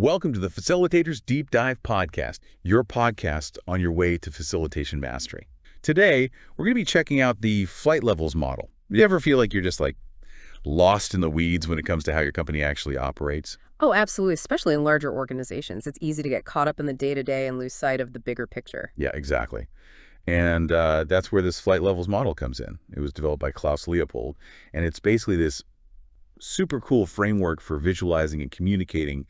Welcome to the Facilitators Deep Dive podcast, your podcast on your way to facilitation mastery. Today, we're going to be checking out the flight levels model. You ever feel like you're just lost in the weeds when it comes to how your company actually operates? Oh, absolutely, especially in larger organizations. It's easy to get caught up in the day-to-day and lose sight of the bigger picture. Yeah, exactly. And that's where this flight levels model comes in. It was developed by Klaus Leopold, and it's basically this super cool framework for visualizing and communicating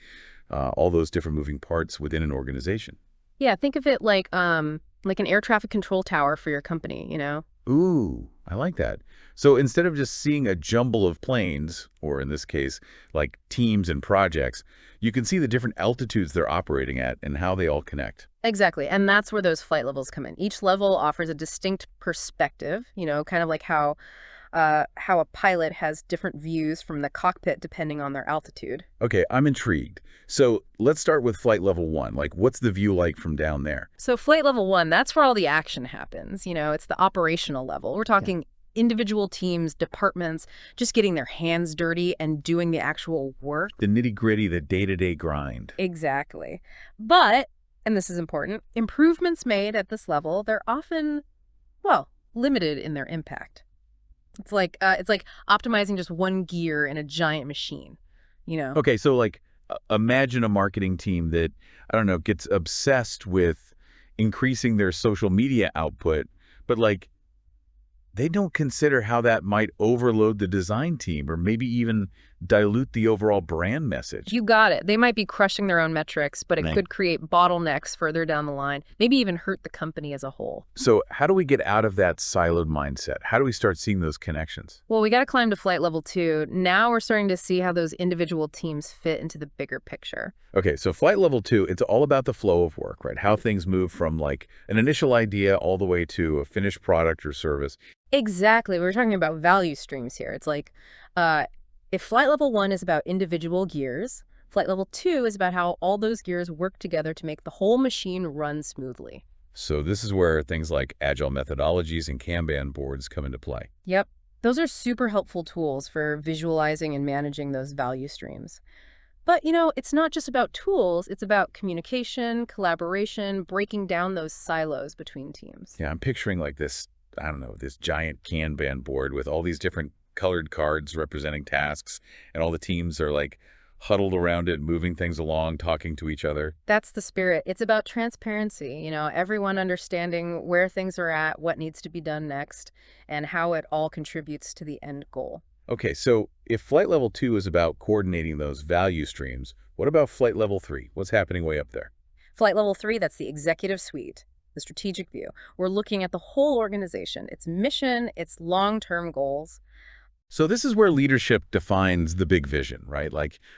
all those different moving parts within an organization. Yeah, think of it like an air traffic control tower for your company, Ooh, I like that. So instead of just seeing a jumble of planes, or in this case, like teams and projects, you can see the different altitudes they're operating at and how they all connect. Exactly, and that's where those flight levels come in. Each level offers a distinct perspective, kind of like how a pilot has different views from the cockpit depending on their altitude. Okay, I'm intrigued. So let's start with flight level 1. What's the view like from down there? So flight level 1, that's where all the action happens. It's the operational level. We're talking individual teams, departments, just getting their hands dirty and doing the actual work. The nitty-gritty, the day-to-day grind. Exactly. But, and this is important, improvements made at this level, they're often, limited in their impact. It's like optimizing just one gear in a giant machine, Okay, so imagine a marketing team that, I don't know, gets obsessed with increasing their social media output, but they don't consider how that might overload the design team or maybe even dilute the overall brand message. You got it. They might be crushing their own metrics, but it could create bottlenecks further down the line, maybe even hurt the company as a whole. So how do we get out of that siloed mindset? How do we start seeing those connections? Well, we got to climb to flight level 2. Now we're starting to see how those individual teams fit into the bigger picture. Okay, so flight level 2, it's all about the flow of work, right? How things move from an initial idea all the way to a finished product or service. Exactly. We're talking about value streams here. It's if flight level 1 is about individual gears, flight level 2 is about how all those gears work together to make the whole machine run smoothly. So this is where things like agile methodologies and Kanban boards come into play. Yep. Those are super helpful tools for visualizing and managing those value streams. But, it's not just about tools. It's about communication, collaboration, breaking down those silos between teams. Yeah, I'm picturing this, I don't know, this giant Kanban board with all these different colored cards representing tasks, and all the teams are huddled around it, moving things along, talking to each other. That's the spirit. It's about transparency, everyone understanding where things are at, what needs to be done next, and how it all contributes to the end goal. Okay, so if flight level 2 is about coordinating those value streams, what about flight level 3? What's happening way up there? Flight level 3, that's the executive suite, the strategic view. We're looking at the whole organization, its mission, its long-term goals. So this is where leadership defines the big vision, right?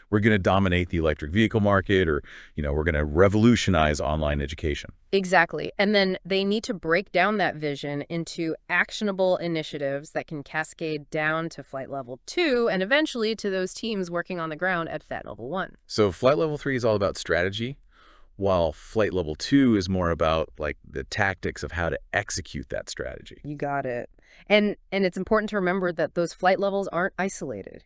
We're going to dominate the electric vehicle market, or, we're going to revolutionize online education. Exactly. And then they need to break down that vision into actionable initiatives that can cascade down to flight level 2 and eventually to those teams working on the ground at flight level 1. So flight level 3 is all about strategy, while flight level 2 is more about the tactics of how to execute that strategy. You got it. And it's important to remember that those flight levels aren't isolated,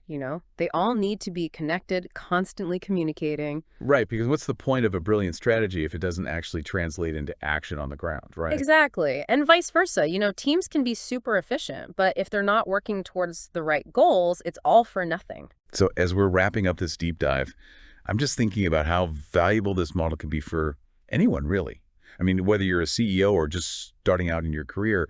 They all need to be connected, constantly communicating. Right, because what's the point of a brilliant strategy if it doesn't actually translate into action on the ground, right? Exactly. And vice versa. Teams can be super efficient, but if they're not working towards the right goals, it's all for nothing. So as we're wrapping up this deep dive, I'm just thinking about how valuable this model can be for anyone, really. I mean, whether you're a CEO or just starting out in your career,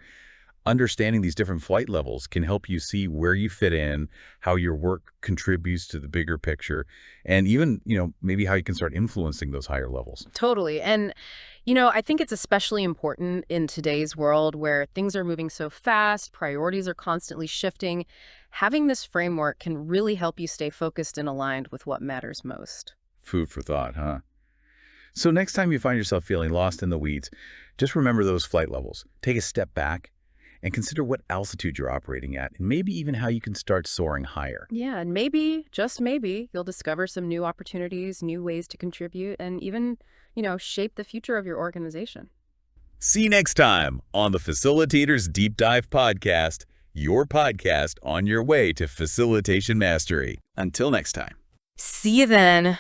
understanding these different flight levels can help you see where you fit in, how your work contributes to the bigger picture, and even, maybe how you can start influencing those higher levels. Totally. And, I think it's especially important in today's world where things are moving so fast, priorities are constantly shifting. Having this framework can really help you stay focused and aligned with what matters most. Food for thought, huh? So next time you find yourself feeling lost in the weeds, just remember those flight levels. Take a step back and consider what altitude you're operating at, and maybe even how you can start soaring higher. Yeah, and maybe, just maybe, you'll discover some new opportunities, new ways to contribute, and even, shape the future of your organization. See you next time on the Facilitators Deep Dive podcast, your podcast on your way to facilitation mastery. Until next time. See you then.